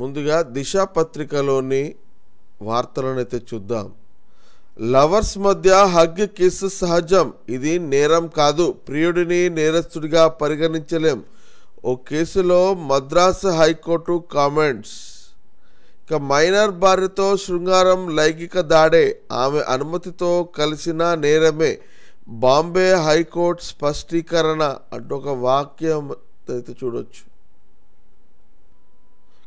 ముందుగా దిశ పత్రికలోని వార్తలను అయితే చూద్దాం. లవర్స్ మధ్య హగ్ కిస్ సహజం, ఇది నేరం కాదు, ప్రియుడిని నేరస్తుడిగా పరిగణించలేం. ఓ కేసులో మద్రాసు హైకోర్టు కామెంట్స్. ఇక మైనర్ భార్యతో శృంగారం లైంగిక దాడే, ఆమె అనుమతితో కలిసిన నేరమే, బాంబే హైకోర్టు స్పష్టీకరణ అంటూ ఒక వాక్యం అయితే చూడొచ్చు.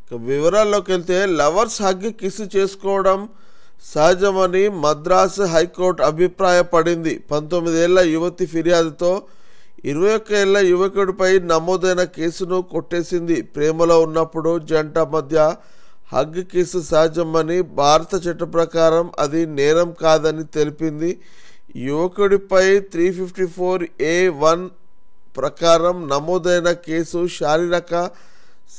ఇక వివరాల్లోకి వెళ్తే లవర్స్ హగ్ కిస్ చేసుకోవడం సహజమని మద్రాసు హైకోర్టు అభిప్రాయపడింది. 19 ఏళ్ల యువతి ఫిర్యాదుతో 21 ఏళ్ల యువకుడిపై నమోదైన కేసును కొట్టేసింది. ప్రేమలో ఉన్నప్పుడు జంట మధ్య హగ్ కిస్ సహజమని, భారత చట్టం ప్రకారం అది నేరం కాదని తెలిపింది. యువకుడిపై 354A1 ప్రకారం నమోదైన కేసు శారీరక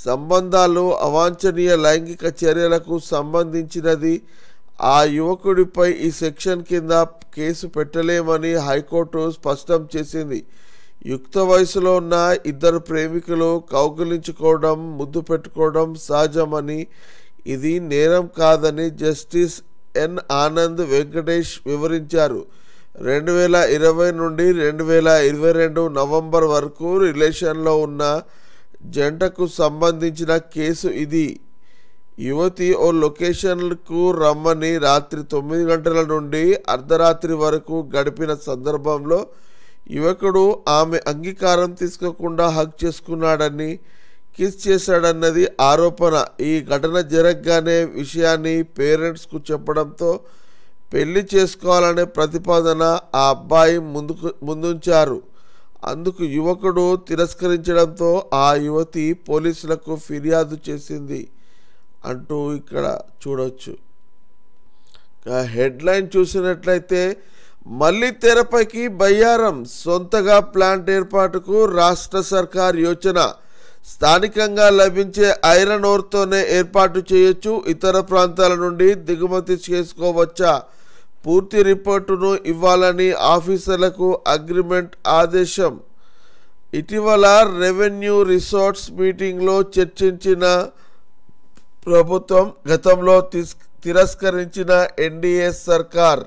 సంబంధాలు, అవాంఛనీయ లైంగిక చర్యలకు సంబంధించినది. ఆ యువకుడిపై ఈ సెక్షన్ కింద కేసు పెట్టలేమని హైకోర్టు స్పష్టం చేసింది. యుక్త వయసులో ఉన్న ఇద్దరు ప్రేమికులు కౌగిలించుకోవడం, ముద్దు పెట్టుకోవడం సహజమని, ఇది నేరం కాదని జస్టిస్ ఎన్ ఆనంద్ వెంకటేష్ వివరించారు. 2020 నుండి 2022 నవంబర్ వరకు రిలేషన్లో ఉన్న జంటకు సంబంధించిన కేసు ఇది. యువతి ఓ లొకేషన్కు రమ్మని రాత్రి 9 గంటల నుండి అర్ధరాత్రి వరకు గడిపిన సందర్భంలో యువకుడు ఆమె అంగీకారం తీసుకోకుండా హగ్ చేసుకున్నాడని, కిస్ చేశాడన్నది ఆరోపణ. ఈ ఘటన జరగగానే విషయాన్ని పేరెంట్స్కు చెప్పడంతో పెళ్లి చేసుకోవాలనే ప్రతిపాదన ఆ అబ్బాయి ముందుంచారు. అందుకు యువకుడు తిరస్కరించడంతో ఆ యువతి పోలీసులకు ఫిర్యాదు చేసింది అంటూ ఇక్కడ చూడవచ్చు. హెడ్లైన్ చూసినట్లయితే మళ్ళీ తెరపైకి బయ్యారం, సొంతగా ప్లాంట్ ఏర్పాటుకు రాష్ట్ర సర్కార్ యోచన, స్థానికంగా లభించే ఐరన్ ఓర్తోనే ఏర్పాటు చేయొచ్చు, ఇతర ప్రాంతాల నుండి దిగుమతి చేసుకోవచ్చా, పూర్తి రిపోర్టును ఇవ్వాలని ఆఫీసర్లకు అగ్రిమెంట్ ఆదేశం. ఇటీవల రెవెన్యూ రిసార్ట్స్ మీటింగ్లో చర్చించిన ప్రభుత్వం, గతంలో తిరస్కరించిన ఎన్డీఏ సర్కార్.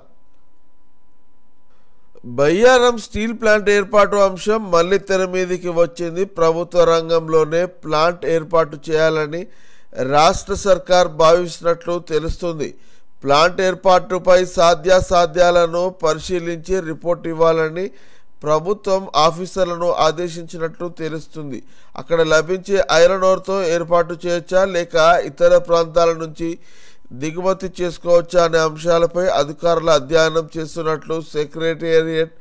బయ్యారం స్టీల్ ప్లాంట్ ఏర్పాటు అంశం మళ్ళీ తెర మీదకి వచ్చింది. ప్రభుత్వ రంగంలోనే ప్లాంట్ ఏర్పాటు చేయాలని రాష్ట్ర సర్కార్ భావిస్తున్నట్లు తెలుస్తుంది. ప్లాంట్ ఏర్పాటుపై సాధ్యాసాధ్యాలను పరిశీలించి రిపోర్ట్ ఇవ్వాలని ప్రభుత్వం ఆఫీసర్లను ఆదేశించినట్లు తెలుస్తుంది. అక్కడ లభించే ఐరన్ ఓర్తో ఏర్పాటు చేయొచ్చా లేక ఇతర ప్రాంతాల నుంచి దిగుమతి చేసుకోవచ్చా అనే అంశాలపై అధికారులు అధ్యయనం చేస్తున్నట్లు సెక్రటేరియట్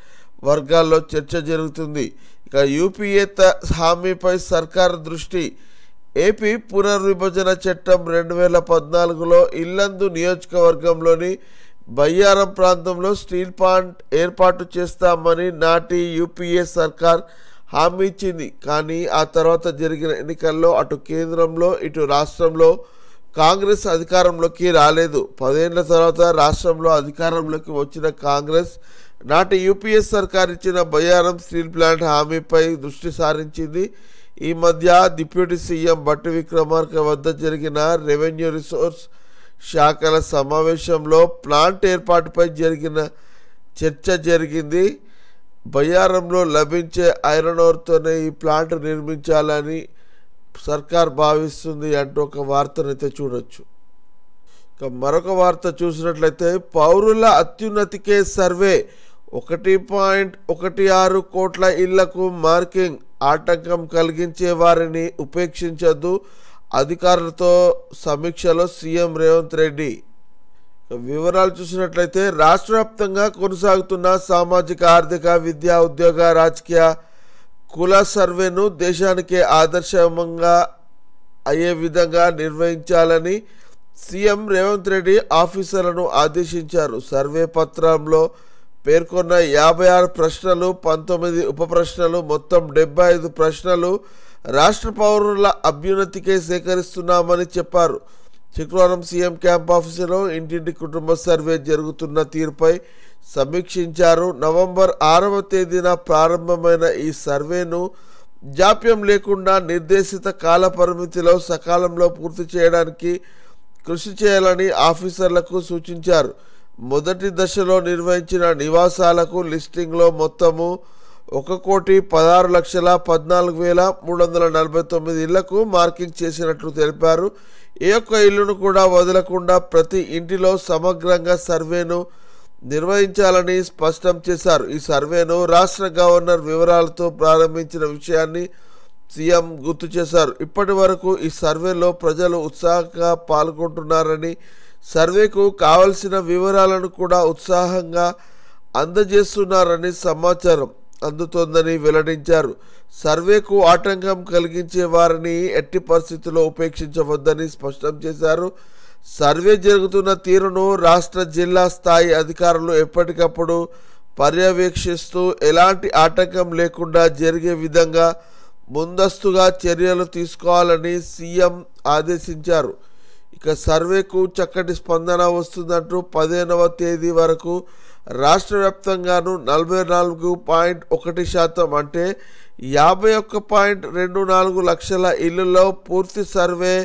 వర్గాల్లో చర్చ జరుగుతుంది. ఇక యూపీఏ హామీపై సర్కారు దృష్టి. ఏపీ పునర్విభజన చట్టం 2014లో ఇల్లందు నియోజకవర్గంలోని బయ్యారం ప్రాంతంలో స్టీల్ ప్లాంట్ ఏర్పాటు చేస్తామని నాటి యూపీఏ సర్కార్ హామీ ఇచ్చింది. కానీ ఆ తర్వాత జరిగిన ఎన్నికల్లో అటు కేంద్రంలో ఇటు రాష్ట్రంలో కాంగ్రెస్ అధికారంలోకి రాలేదు. 10 ఏళ్ల తర్వాత రాష్ట్రంలో అధికారంలోకి వచ్చిన కాంగ్రెస్ నాటి యూపీఏ సర్కార్ ఇచ్చిన బయ్యారం స్టీల్ ప్లాంట్ హామీపై దృష్టి సారించింది. ఈ మధ్య డిప్యూటీ సీఎం బట్టి విక్రమార్క వద్ద జరిగిన రెవెన్యూ రిసోర్స్ శాఖల సమావేశంలో ప్లాంట్ ఏర్పాటుపై చర్చ జరిగింది. బయ్యారంలో లభించే ఐరన్ ఓర్తోనే ఈ ప్లాంట్ నిర్మించాలని సర్కార్ భావిస్తుంది అంటూ ఒక వార్తనైతే చూడొచ్చు. ఇక మరొక వార్త చూసినట్లయితే పౌరుల అత్యున్నతికే సర్వే, 1.16 కోట్ల ఇళ్లకు మార్కింగ్, ఆటంకం కలిగించే వారిని ఉపేక్షించొద్దు, అధికారులతో సమీక్షలో సీఎం రేవంత్ రెడ్డి. వివరాలు చూసినట్లయితే రాష్ట్ర వ్యాప్తంగా కొనసాగుతున్న సామాజిక, ఆర్థిక, విద్యా, ఉద్యోగ, రాజకీయ, కుల సర్వేను దేశానికే ఆదర్శంగా అయ్యే విధంగా నిర్వహించాలని సీఎం రేవంత్ రెడ్డి ఆఫీసర్లను ఆదేశించారు. సర్వే పత్రంలో పేర్కొన్న 56 ప్రశ్నలు, 19 ఉప ప్రశ్నలు, మొత్తం 75 ప్రశ్నలు రాష్ట్ర పౌరుల అభ్యున్నతికే సేకరిస్తున్నామని చెప్పారు. శుక్రవారం సీఎం క్యాంప్ ఆఫీసులో ఇంటింటి కుటుంబ సర్వే జరుగుతున్న తీరుపై సమీక్షించారు. నవంబర్ 6వ తేదీన ప్రారంభమైన ఈ సర్వేను జాప్యం లేకుండా నిర్దేశిత కాల పరిమితిలో సకాలంలో పూర్తి చేయడానికి కృషి చేయాలని ఆఫీసర్లకు సూచించారు. మొదటి దశలో నిర్వహించిన నివాసాలకు లిస్టింగ్లో మొత్తము 1,16,14,349 ఇళ్లకు మార్కింగ్ చేసినట్లు తెలిపారు. ఏ ఒక్క ఇల్లును కూడా వదలకుండా ప్రతి ఇంటిలో సమగ్రంగా సర్వేను నిర్వహించాలని స్పష్టం చేశారు. ఈ సర్వేను రాష్ట్ర గవర్నర్ వివరాలతో ప్రారంభించిన విషయాన్ని సీఎం గుర్తు చేశారు. ఇప్పటి వరకు ఈ సర్వేలో ప్రజలు ఉత్సాహంగా పాల్గొంటున్నారని, సర్వేకు కావలసిన వివరాలను కూడా ఉత్సాహంగా అందజేస్తున్నారని సమాచారం అందుతోందని వెల్లడించారు. సర్వేకు ఆటంకం కలిగించే వారిని ఎట్టి పరిస్థితుల్లో ఉపేక్షించవద్దని స్పష్టం చేశారు. సర్వే జరుగుతున్న తీరును రాష్ట్ర జిల్లా స్థాయి అధికారులు ఎప్పటికప్పుడు పర్యవేక్షిస్తూ ఎలాంటి ఆటంకం లేకుండా జరిగే విధంగా ముందస్తుగా చర్యలు తీసుకోవాలని సీఎం ఆదేశించారు. ఇక సర్వేకు చక్కటి స్పందన వస్తుందంటూ 15వ తేదీ వరకు రాష్ట్ర వ్యాప్తంగాను 44.1% అంటే 51.24 లక్షల ఇళ్లలో పూర్తి సర్వే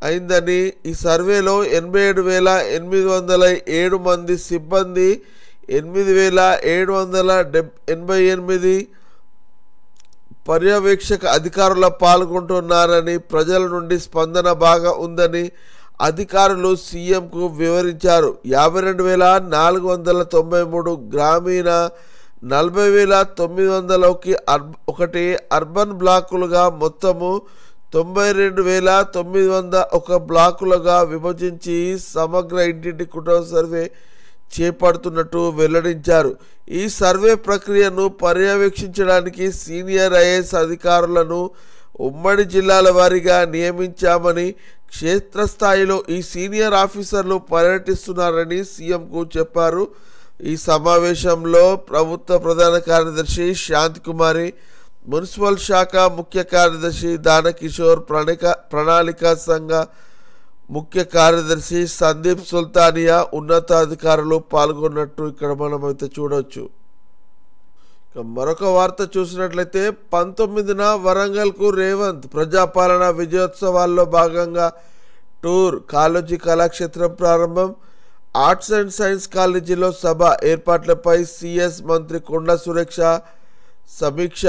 అయిందని, ఈ సర్వేలో 87,807 మంది సిబ్బంది, 8,788 పర్యవేక్షక అధికారుల పాల్గొంటున్నారని, ప్రజల నుండి స్పందన బాగా ఉందని అధికారులు సీఎంకు వివరించారు. 52,493 గ్రామీణ, 40,901 అర్బన్ బ్లాకులుగా మొత్తము 92,901 బ్లాకులుగా విభజించి సమగ్ర ఇంటింటి కుటుంబ సర్వే చేపడుతున్నట్టు వెల్లడించారు. ఈ సర్వే ప్రక్రియను పర్యవేక్షించడానికి సీనియర్ ఐఏఎస్ అధికారులను ఉమ్మడి జిల్లాల వారీగా నియమించామని, క్షేత్రస్థాయిలో ఈ సీనియర్ ఆఫీసర్లు పర్యటిస్తున్నారని సీఎంకు చెప్పారు. ఈ సమావేశంలో ప్రభుత్వ ప్రధాన కార్యదర్శి శాంతికుమారి, మున్సిపల్ శాఖ ముఖ్య కార్యదర్శి దానకిషోర్, ప్రణాళికా సంఘ ముఖ్య కార్యదర్శి సందీప్ సుల్తానియా, ఉన్నతాధికారులు పాల్గొన్నట్టు ఇక్కడ మనమైతే చూడవచ్చు. మరొక వార్త చూసినట్లయితే 19న వరంగల్కు రేవంత్ ప్రజాపాలన విజయోత్సవాల్లో భాగంగా టూర్, కాళోజీ కళాక్షేత్రం ప్రారంభం, ఆర్ట్స్ అండ్ సైన్స్ కాలేజీలో సభ ఏర్పాట్లపై సిఎస్ మంత్రి కొండా సురేఖ సమీక్ష.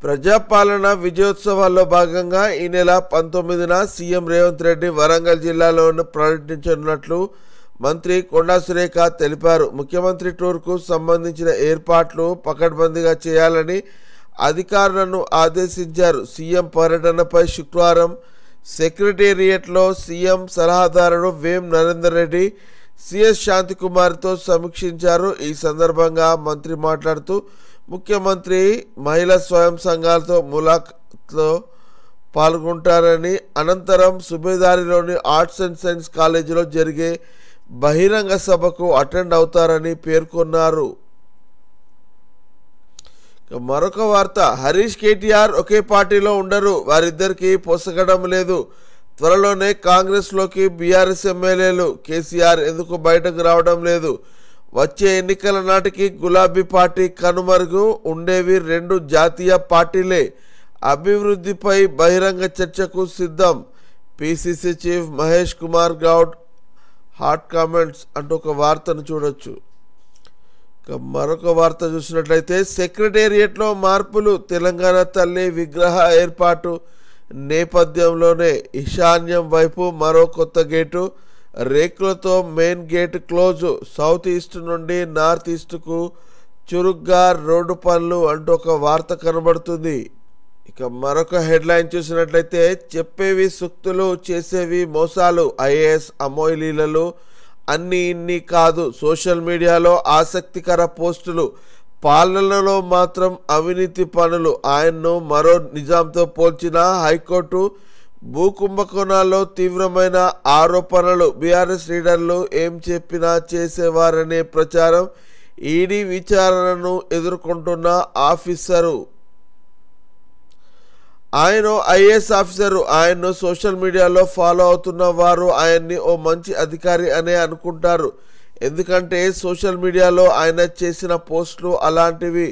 ప్రజాపాలన విజయోత్సవాల్లో భాగంగా ఈ నెల 19న సీఎం రేవంత్ రెడ్డి వరంగల్ జిల్లాలో పర్యటించనున్నట్లు మంత్రి కొండా సురేఖ తెలిపారు. ముఖ్యమంత్రి టూర్కు సంబంధించిన ఏర్పాట్లు పకడ్బందీగా చేయాలని అధికారులను ఆదేశించారు. సీఎం పర్యటనపై శుక్రవారం సెక్రటేరియట్లో సీఎం సలహాదారుడు వేం నరేందర్ రెడ్డి సిఎస్ శాంతికుమార్తో సమీక్షించారు. ఈ సందర్భంగా మంత్రి మాట్లాడుతూ ముఖ్యమంత్రి మహిళా స్వయం సంఘాలతో ములాఖాత్లో పాల్గొంటారని, అనంతరం సుబేదారిలోని ఆర్ట్స్ అండ్ సైన్స్ కాలేజీలో జరిగే బహిరంగ సభకు అటెండ్ అవుతారని పేర్కొన్నారు. మరొక వార్త, హరీష్ కేటీఆర్ ఒకే పార్టీలో ఉండరు, వారిద్దరికీ పొసగడం లేదు. త్వరలోనే కాంగ్రెస్లోకి బీఆర్ఎస్ ఎమ్మెల్యేలు. కేసీఆర్ ఎందుకు బయటకు రావడం లేదు? వచ్చే ఎన్నికల నాటికి గులాబీ పార్టీ కనుమరుగు, ఉండేవి 2 జాతీయ పార్టీలే. అభివృద్ధిపై బహిరంగ చర్చకు సిద్ధం. PCC chief Mahesh Kumar Goud hot comments అంటూ ఒక వార్తను చూడొచ్చు. మరొక వార్త చూసినట్లయితే సెక్రటేరియట్లో మార్పులు, తెలంగాణ తల్లి విగ్రహ ఏర్పాటు నేపథ్యంలోనే ఈశాన్యం వైపు మరో కొత్త గేటు, రేకులతో main gate close, south east నుండి నార్త్ ఈస్ట్కు చురుగ్గా రోడ్డు పనులు అంటూ ఒక వార్త కనబడుతుంది. ఇక మరొక హెడ్లైన్ చూసినట్లయితే చెప్పేవి సూక్తులు, చేసేవి మోసాలు, ఐఏఎస్ అమోయ్ లీలలు అన్నీ ఇన్ని కాదు. సోషల్ మీడియాలో ఆసక్తికర పోస్టులు, పాలనలో మాత్రం అవినీతి పనులు. ఆయన్ను మరో నిజాంతో పోల్చిన హైకోర్టు. భూ కుంభకోణాల్లో తీవ్రమైన ఆరోపణలు, బీఆర్ఎస్ లీడర్లు ఏం చెప్పినా చేసేవారనే ప్రచారం. ఈడీ విచారణను ఎదుర్కొంటున్న ఆఫీసరు, ఆయన ఐఏఎస్ ఆఫీసరు. ఆయన్ను సోషల్ మీడియాలో ఫాలో అవుతున్న వారు ఆయన్ని ఓ మంచి అధికారి అనే అనుకుంటారు. ఎందుకంటే సోషల్ మీడియాలో ఆయన చేసిన పోస్టులు అలాంటివి.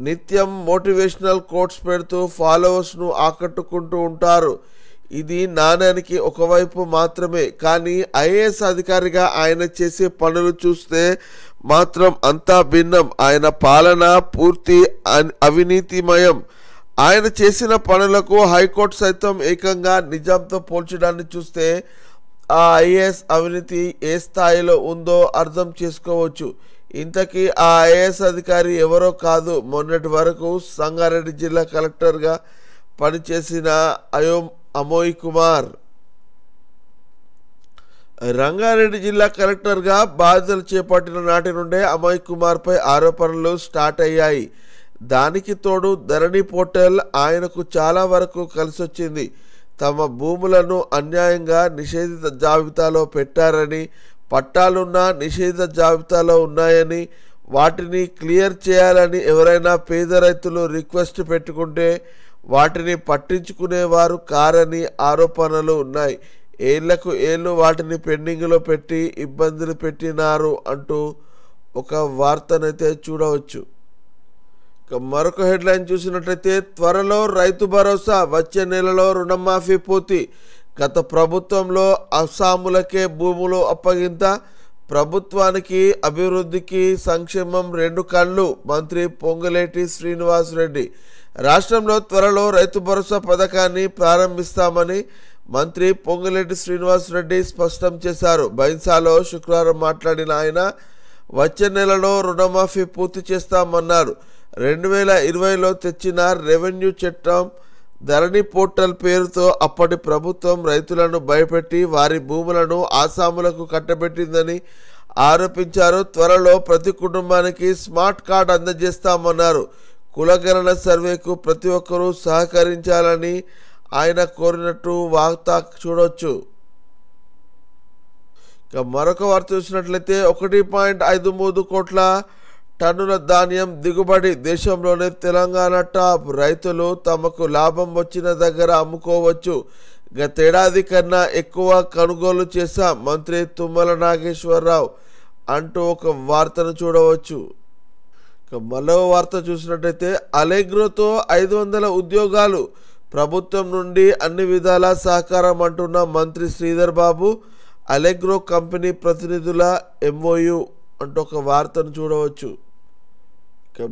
నిత్యం మోటివేషనల్ కోట్స్ పెడుతూ ఫాలోవర్స్ను ఆకట్టుకుంటూ ఉంటారు. ఇది నాణ్యానికి ఒకవైపు మాత్రమే. కానీ ఐఏఎస్ అధికారిగా ఆయన చేసే పనులు చూస్తే మాత్రం అంతా భిన్నం. ఆయన పాలన పూర్తి అవినీతిమయం. ఆయన చేసిన పనులకు హైకోర్టు సైతం ఏకంగా నిజాంతో పోల్చడాన్ని చూస్తే ఆ ఐఏఎస్ అవినీతి ఏ స్థాయిలో ఉందో అర్థం చేసుకోవచ్చు. ఇంతకీ ఆ ఐఏఎస్ అధికారి ఎవరో కాదు, మొన్నటి వరకు సంగారెడ్డి జిల్లా కలెక్టర్గా పనిచేసిన అమోయ్ కుమార్. రంగారెడ్డి జిల్లా కలెక్టర్గా బాధ్యతలు చేపట్టిన నాటి నుండే అమోయ్ కుమార్పై ఆరోపణలు స్టార్ట్ అయ్యాయి. దానికి తోడు ధరణి పోర్టల్ ఆయనకు చాలా వరకు కలిసొచ్చింది. తమ భూములను అన్యాయంగా నిషేధిత జాబితాలో పెట్టారని, పట్టాలున్న నిషేధిత జాబితాలో ఉన్నాయని, వాటిని క్లియర్ చేయాలని ఎవరైనా పేద రైతులు రిక్వెస్ట్ పెట్టుకుంటే వాటిని పట్టించుకునేవారు కారని ఆరోపణలు ఉన్నాయి. ఏళ్లకు ఏళ్ళు వాటిని పెండింగ్లో పెట్టి ఇబ్బందులు పెట్టినారు అంటూ ఒక వార్తనైతే చూడవచ్చు. మరొక హెడ్లైన్ చూసినట్లయితే త్వరలో రైతు భరోసా, వచ్చే నెలలో రుణమాఫీ పూర్తి. గత ప్రభుత్వంలో అస్సాములకే భూములు అప్పగింత, ప్రభుత్వానికి అభివృద్ధికి సంక్షేమం రెండు కళ్ళు. మంత్రి పొంగులేటి శ్రీనివాసరెడ్డి. రాష్ట్రంలో త్వరలో రైతు భరోసా పథకాన్ని ప్రారంభిస్తామని మంత్రి పొంగులేటి శ్రీనివాసరెడ్డి స్పష్టం చేశారు. బైన్సాలో శుక్రవారం మాట్లాడిన ఆయన వచ్చే నెలలో రుణమాఫీ పూర్తి చేస్తామన్నారు. 2020లో తెచ్చిన రెవెన్యూ చట్టం ధరణి పోర్టల్ పేరుతో అప్పటి ప్రభుత్వం రైతులను భయపెట్టి వారి భూములను ఆసాములకు కట్టబెట్టిందని ఆరోపించారు. త్వరలో ప్రతి కుటుంబానికి స్మార్ట్ కార్డు అందజేస్తామన్నారు. కులగణన సర్వేకు ప్రతి ఒక్కరూ సహకరించాలని ఆయన కోరినట్టు వార్త చూడవచ్చు. ఇక మరొక వార్త చూసినట్లయితే 1.53 కోట్ల టన్నుల ధాన్యం దిగుబడి, దేశంలోనే తెలంగాణ టాప్. రైతులు తమకు లాభం వచ్చిన దగ్గర అమ్ముకోవచ్చు. గతేడాది కన్నా ఎక్కువ కొనుగోలు చేశాం, మంత్రి తుమ్మల నాగేశ్వరరావు అంటూ ఒక వార్తను చూడవచ్చు. మరో వార్త చూసినట్టయితే అలెగ్రోతో 500 ఉద్యోగాలు, ప్రభుత్వం నుండి అన్ని విధాల సహకారం అంటున్న మంత్రి శ్రీధర్ బాబు. అలెగ్రో కంపెనీ ప్రతినిధుల MOU అంటూ ఒక వార్తను చూడవచ్చు.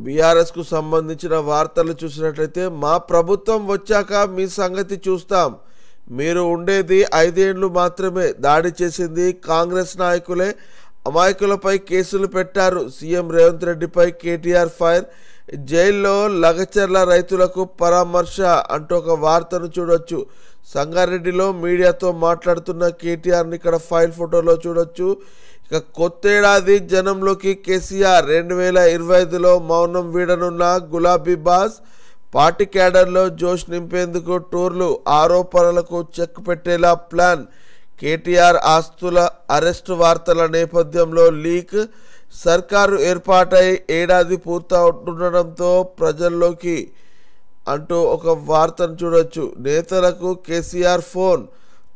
బీఆర్ఎస్కు సంబంధించిన వార్తలు చూసినట్లయితే మా ప్రభుత్వం వచ్చాక మీ సంగతి చూస్తాం, మీరు ఉండేది 5 ఏళ్లు మాత్రమే, దాడి చేసింది కాంగ్రెస్ నాయకులే, అమాయకులపై కేసులు పెట్టారు, సీఎం రేవంత్ రెడ్డిపై కేటీఆర్ ఫైర్, జైల్లో లగచర్ల రైతులకు పరామర్శ అంటూ ఒక వార్తను చూడొచ్చు. సంగారెడ్డిలో మీడియాతో మాట్లాడుతున్న కేటీఆర్ని ఇక్కడ ఫైల్ ఫోటోలో చూడొచ్చు. ఇక కొత్తేడాది జనంలోకి కేసీఆర్, 2025లో మౌనం వీడనున్న గులాబీ బాస్, పార్టీ క్యాడర్లో జోష్ నింపేందుకు టూర్లు, ఆరోపణలకు చెక్ పెట్టేలా ప్లాన్. కేటీఆర్ ఆస్తుల అరెస్టు వార్తల నేపథ్యంలో లీక్, సర్కారు ఏర్పాటై ఏడాది పూర్తవుతుండడంతో ప్రజల్లోకి అంటూ ఒక వార్తను చూడొచ్చు. నేతలకు కేసీఆర్ ఫోన్,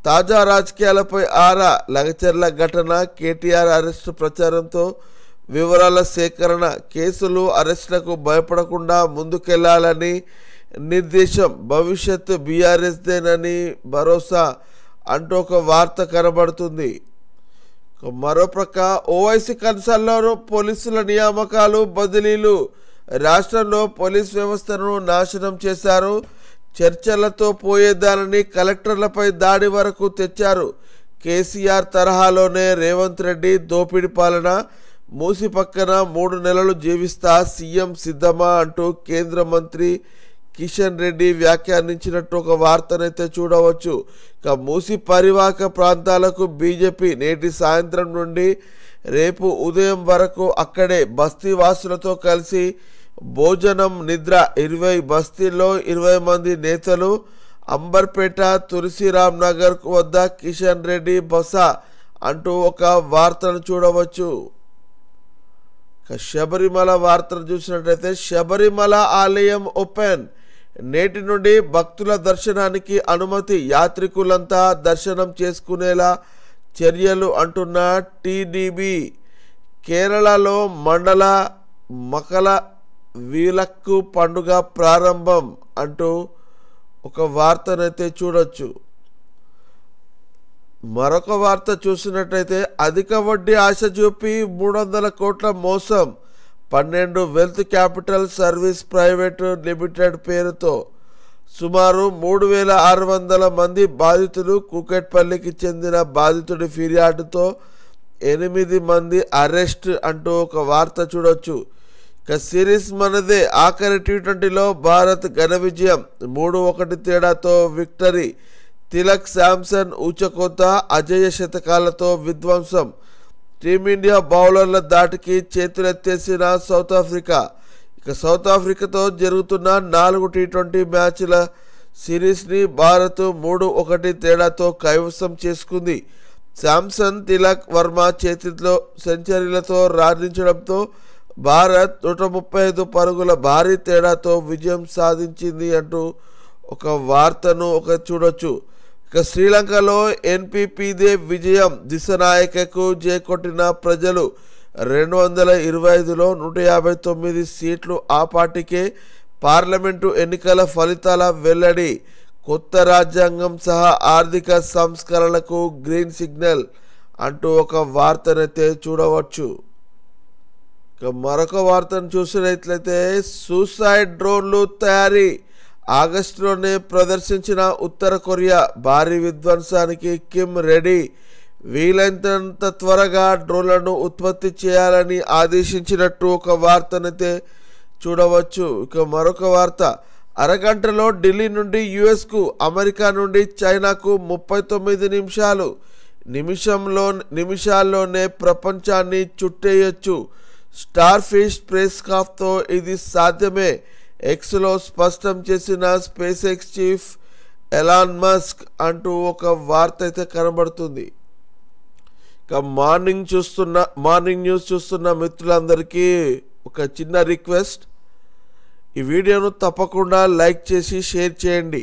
తాజా రాజకీయాలపై ఆరా, లగచర్ల ఘటన, కేటీఆర్ అరెస్టు ప్రచారంతో వివరాల సేకరణ, కేసులు అరెస్టులకు భయపడకుండా ముందుకెళ్లాలని నిర్దేశం, భవిష్యత్తు బీఆర్ఎస్దేనని భరోసా అంటూ ఒక వార్త కనబడుతుంది. మరోప్రక్క ఓవైసీ కన్సర్న్లో పోలీసుల నియామకాలు, బదిలీలు, రాష్ట్రంలో పోలీస్ వ్యవస్థను నాశనం చేశారు, చర్చలతో పోయేదానని కలెక్టర్లపై దాడి వరకు తెచ్చారు. కేసీఆర్ తరహాలోనే రేవంత్ రెడ్డి దోపిడి పాలన, మూసి పక్కన 3 నెలలు జీవిస్తా, సీఎం సిద్ధమా అంటూ కేంద్ర మంత్రి కిషన్ రెడ్డి వ్యాఖ్యానించినట్టు ఒక వార్తనైతే చూడవచ్చు. ఇక మూసి పరివాహక ప్రాంతాలకు బీజేపీ నేటి సాయంత్రం నుండి రేపు ఉదయం వరకు అక్కడే బస్తీ వాసులతో కలిసి భోజనం, నిద్ర. 20 బస్తీల్లో 20 మంది నేతలు. అంబర్పేట, తులసిరామ్ నగర్ వద్ద కిషన్ రెడ్డి బస అంటూ ఒక వార్తను చూడవచ్చు. శబరిమల వార్తను చూసినట్లయితే శబరిమల ఆలయం ఓపెన్, నేటి నుండి భక్తుల దర్శనానికి అనుమతి, యాత్రికులంతా దర్శనం చేసుకునేలా చర్యలు అంటున్న టీడీబీ. కేరళలో మండల మకల వీలక్కు పండుగ ప్రారంభం అంటూ ఒక వార్తనైతే చూడొచ్చు. మరొక వార్త చూసినట్టయితే అధిక వడ్డీ ఆశ చూపి 300 కోట్ల మోసం, 12 wealth capital service private limited పేరుతో సుమారు 3600 మంది బాధితులు. కూకట్పల్లికి చెందిన బాధితుడి ఫిర్యాదుతో 8 మంది అరెస్ట్ అంటూ ఒక వార్త చూడొచ్చు. ఇక సిరీస్ మనదే, ఆఖరి T20లో భారత్ ఘన విజయం, 3-1 తేడాతో విక్టరీ. తిలక్, శాంసన్ ఊచకోత, అజేయ శతకాలతో విధ్వంసం. టీమిండియా బౌలర్ల దాటికి చేతులెత్తేసిన సౌత్ ఆఫ్రికా. ఇక సౌత్ ఆఫ్రికాతో జరుగుతున్న 4 T20 మ్యాచ్ల సిరీస్ని భారత్ 3-1 తేడాతో కైవసం చేసుకుంది. శాంసన్, తిలక్, వర్మ చేతిలో సెంచరీలతో రాణించడంతో భారత్ 135 పరుగుల భారీ తేడాతో విజయం సాధించింది అంటూ ఒక వార్తను చూడొచ్చు. ఇక శ్రీలంకలో ఎన్పీపీదే విజయం, దిశనాయకకు జయకొట్టిన ప్రజలు. 225లో 159 సీట్లు ఆ పార్టీకే. పార్లమెంటు ఎన్నికల ఫలితాల వెల్లడి, కొత్త రాజ్యాంగం సహా ఆర్థిక సంస్కరణలకు గ్రీన్ సిగ్నల్ అంటూ ఒక వార్తనైతే చూడవచ్చు. ఇక మరొక వార్తను చూసినట్లయితే సూసైడ్ డ్రోన్లు తయారీ, ఆగస్టులోనే ప్రదర్శించిన ఉత్తర కొరియా. భారీ విధ్వంసానికి కిమ్ రెడీ, వీలైనంత త్వరగా డ్రోన్లను ఉత్పత్తి చేయాలని ఆదేశించినట్టు ఒక వార్తనైతే చూడవచ్చు. ఇక మరొక వార్త, అరగంటలో ఢిల్లీ నుండి యుఎస్కు, అమెరికా నుండి చైనాకు 39 నిమిషాలు. నిమిషాల్లోనే ప్రపంచాన్ని చుట్టేయొచ్చు. స్టార్ ఫిష్ స్పేస్ క్రాఫ్ట్తో ఇది సాధ్యమే, ఎక్స్లో స్పష్టం చేసిన space ex chief Elon Musk అంటూ ఒక వార్త అయితే కనబడుతుంది. ఇక మార్నింగ్ న్యూస్ చూస్తున్న మిత్రులందరికీ ఒక చిన్న రిక్వెస్ట్, ఈ వీడియోను తప్పకుండా లైక్ చేసి షేర్ చేయండి.